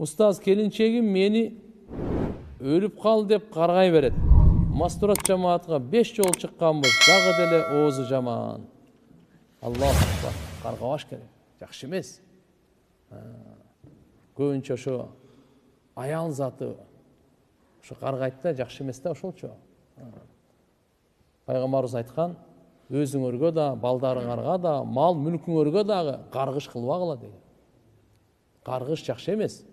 Устаз келинчегим мени өлүп кал деп каргай берет. Мастурат жамаатка 5 жол чыкканбыз, дагы деле оозу жаман. Аллаху акбар. Каргабаш керек. Жакшы эмес. Көбүнчө ошо аял заты ошо каргайт да, жакшы эмес да ошолчу. Пайгамбарыбыз айткан, өзүңөргө да, балдарыңарга да, мал мүлкүңөргө дагы каргыш кылбагыла деген. Каргыш жакшы эмес.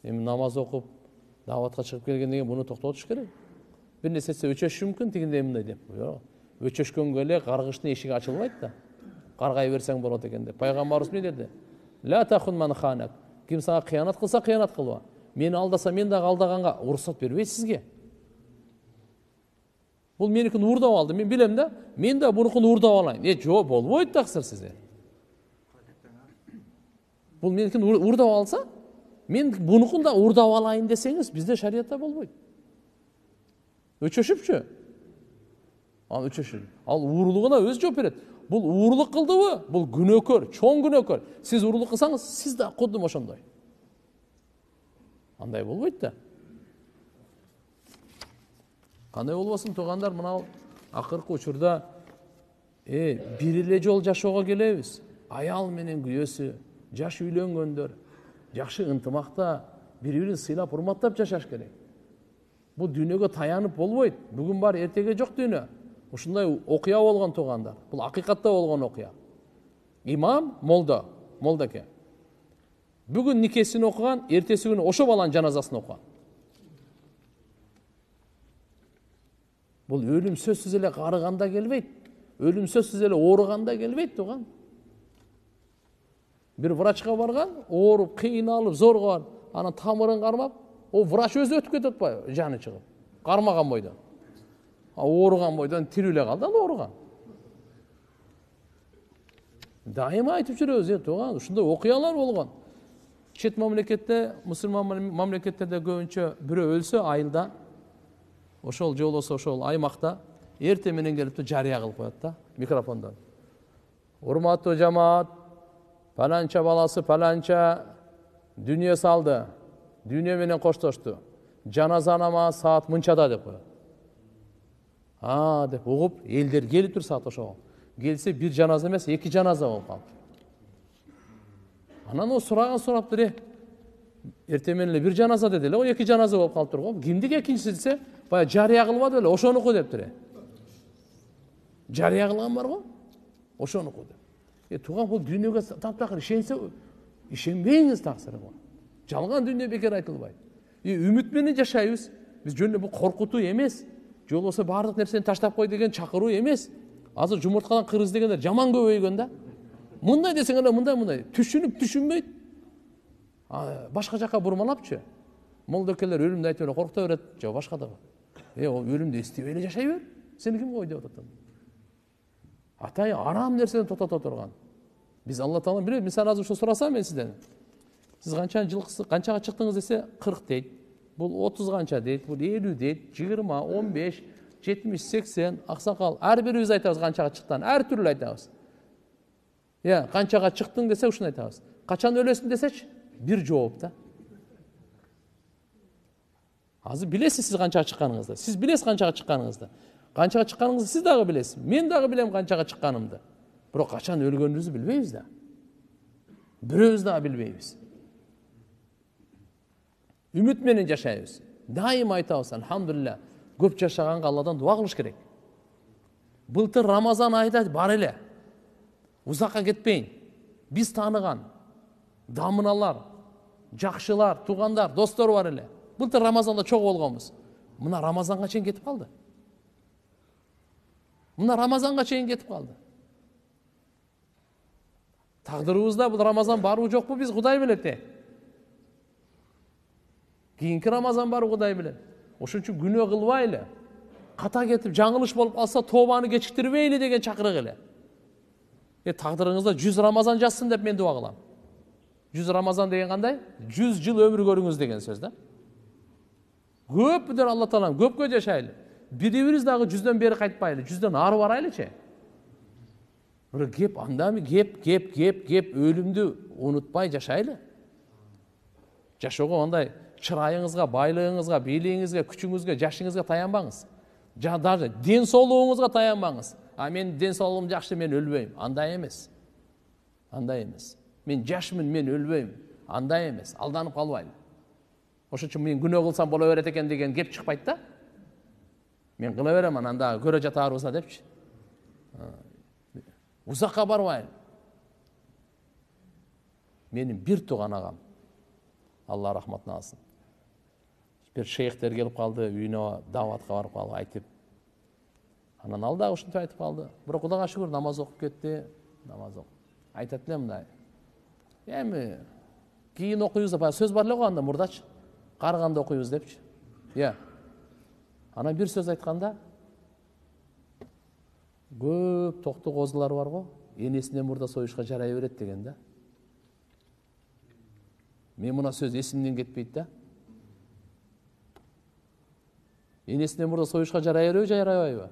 Эми намаз окуп, даватка чыгып келгенден кийин муну токтотуш керек. Бир нерсеси өчөшү мүмкүн, тигиндей мындай деп. Жок. Өчөшкөнгө эле каргыштын эшиги ачылбайт да. Каргай берсең болот экен деп. Пайгамбарыбыз эмне деди? Ла тахун ман ханак. Ким сага кыянат кылса, кыянат кылба. Мени алдаса, мен дагы алдаганга уруксат бербейт сизге. Бул меникин уурдап алды. Мен билем да, мен да бунукун уурдап алайын. Жок, болбойт таксыр сизге. Бул меникин уурдап алса, мен бунукун да уурдап алайын десеңиз, бизде шариятта болбойт. Өчөшүпчү? Ал өчөшүп. Ал уурулугуна өз жооп берет. Бул уурулук кылдыбы? Бул күнөөкөр, чоң күнөөкөр. Сиз уурулук кылсаңыз, сиз да кудум ошондой. Андай болбойт да. Кандай болбосун туугандар, мына акыркы учурда бир эле жол жашоого келебиз. Аял менен күйөөсү, жаш үйлөнгөндөр жакшы ынтымакта бири-бирин сыйлап, урматтап жашаш керек. Бул дүйнөгө таянып болбойт. Бүгүн бар, эртеге жок дүйнө. Ушундай окуя болгон туугандар. Бул акыйкатта болгон окуя. Имам, молдаке. Бүгүн никесин окуган, эртеси күнү ошо баланын жаназасын окуган. Бул өлүм сөзсүз эле карыганда келбейт. Өлүм сөзсүз эле ооруганда келбейт тууган. Бир врачка барган, ооруп, кыйналып, зорго барып, анан тамырын кармап, о врач өзү өтүп кетип атпайбы, жаны чыгып. Кармаган бойдон. Ооруган бойдон тирүү эле калды, ал ооруган. Дайыма айтып жүрөбүз, тууган, ушундай окуялар болгон. Чет мамлекетте, мусулман мамлекеттерде көбүнчө бирөө өлсө айылда, ошол же болбосо ошол аймакта эртең менен келип жарыя кылып коет да, микрофондон. Урматтуу жамаат, паланча баласы паланча дүние салды, дүние менен коштошту. Жаназа намазы саат мынчада деп коет. Деп угуп, элдер келип тур саат ошого. Келсе бир жаназа эмес, 2 жаназа болуп калды. Анан о сураптыр, эртең менен эле бир жаназа деди эле, 2 жаназа болуп калыптыр го. Кимдик экинчиси десе, бая жарыя кылбады эле, ошонуку дептир. Жарыя кылган бар го? Ошонуку деп. Тууган, бул дүйнөгө таптакыр ишенсе, ишенбейиңиз таксыры го. Жалган дүйнө бекер айтылбайт. Үмүт менен жашайбыз. Биз жөн эле бул коркутуу эмес. Же болбосо баардык нерсени таштап кой деген чакыруу эмес. Азыр жумурткадан кыргыз дегендер жаман көбөйгөн да. Мындай десең эле мындай. Түшүнүп түшүнбөйт. Башка жака бурмалапчы. Молдокелер өлүмдү айтып эле коркута берет, же башка да. Өлүмдү эстебей эле жашай бер. Сени ким койду деп атат? Атай арам нерседен токтото турган. Биз Алла Таала билет, мен азыр ошо сурасам мен сизден. Сиз канчага чыктыңыз десе 40 дейт. Бул 30 канча дейт, бул 50 дейт, 20, 15, 70, 80, аксакал. Ар бирибиз айтабыз канчага чыктан, ар түрлүү айтабыз. Канчага чыктың десе ушуну айтабыз. Качан өлөсүң десечи, бир жооп да. Азыр билесиз сиз канчага чыкканыңызды. Сиз билесиз канчага чыкканыңызды. Канчага чыкканыңызды сиз дагы билесиз. Мен дагы билем канчага чыкканымды. Бирок качан өлгөнүбүздү билбейбиз да. Бирөөбүз дагы билбейбиз. Үмүт менен жашайбыз. Дайым айтабыз, алхамдулилля, көп жашаганга Алладан дуа кылыш керек. Былтыр Рамазан айда бар эле. Узакка кетпейин. Биз тааныган дамыналар, жакшылар, туугандар, достор бар эле. Былтыр Рамазанда чогуу болгонбуз. Мына Рамазанга чейин кетип калды. Тагдырыбызда бул Рамазан барбы жокпу биз Кудай билет. Кийинки Рамазан барбы Кудай билет. Ошон үчүн күнөө кылбайлы. Ката кетип жаңылыш болуп калса тобаны кечиктирбейли деген чакырык эле. Тагдырыңызда 100 Рамазан жазсын деп мен дуа кылам. 100 Рамазан деген кандай? 100 жыл өмүр көрүңүз деген сөз да. Көп деп Алла Таалам көпкө жашайлы. Бири-бирибиз дагы 100дөн бери кайтпайлы, 100дөн ары барайлычы. Бирок кеп андамы кеп өлүмдү унутпай жашайлы. Жашоого андай чырайыңызга, байлыгыңызга, бийлигиңизге, күчүңүзгө, жашыңызга таянбаңыз. Даже ден соолугуңузга таянбаңыз. Мен ден соолугум жакшы, мен өлбөйм. Андай эмес. Андай эмес. Мен жашмын, мен өлбөйм. Андай эмес. Алданып калбайлы. Ошон үчүн мен күнөө кылсам боло берет экен деген кеп чыкпайт да. Мен кыла берем, анан да көрө жатаарбызда депчи. Узакка барбайм. Менин бир тууган агам, Алла рахматын алсын. Bir şeyhler gelip kaldı, үйүнө даватка барып калып айтып. Анан ал дагы ушинтип айтып калды. Бирок Кудайга шүгүр намаз окуп кетти, намаз окуп. Айтат эле мындай. Эми кийин окуйбуз деп сөз бар эле го анда мурдачы. Карыганда окуйбуз депчи. Анан бир сөз айтканда, көп токту козулар бар го, энесинен мурда союшка жарай берет деген да. Мен мына сөз эсимден кетпейт да. Энесинен мурда союшка жарай береби, жарабайбы?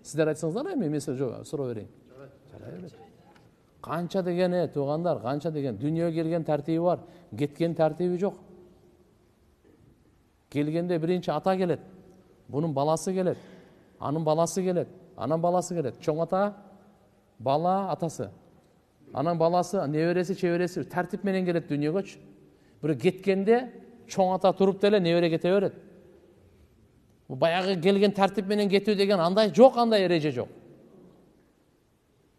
Сиздер айтсаңыздар, мен суроо берейин. Жарай берет. Канча деген туугандар, канча деген дүйнөгө келген тартиби бар, кеткен тартиби жок. Келгенде биринчи ата келет, бунун баласы келет, анын баласы келет, анан баласы келет. Чоң ата, бала, атасы. Анан баласы, небереси, чебереси тартип менен келет дүйнөгөчү. Бирок кеткенде чоң ата туруп деле небере кете берет. Баягы келген тартип менен кетүү деген андай жок, андай эреже жок.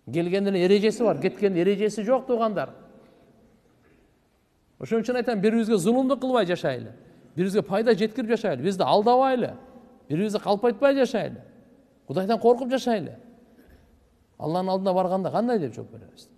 Келгендин эрежеси бар, кеткендин эрежеси жок туугандар. Ошон үчүн айтам, бирибизге зулумдук кылбай жашайлы. Бирибизге пайда жеткирип жашайлы. Бизди алдабайлы. Бирибизди калпайтпай жашайлы. Кудайдан коркуп жашайлы. Алланын алдына барганда кандай деп жооп беребиз?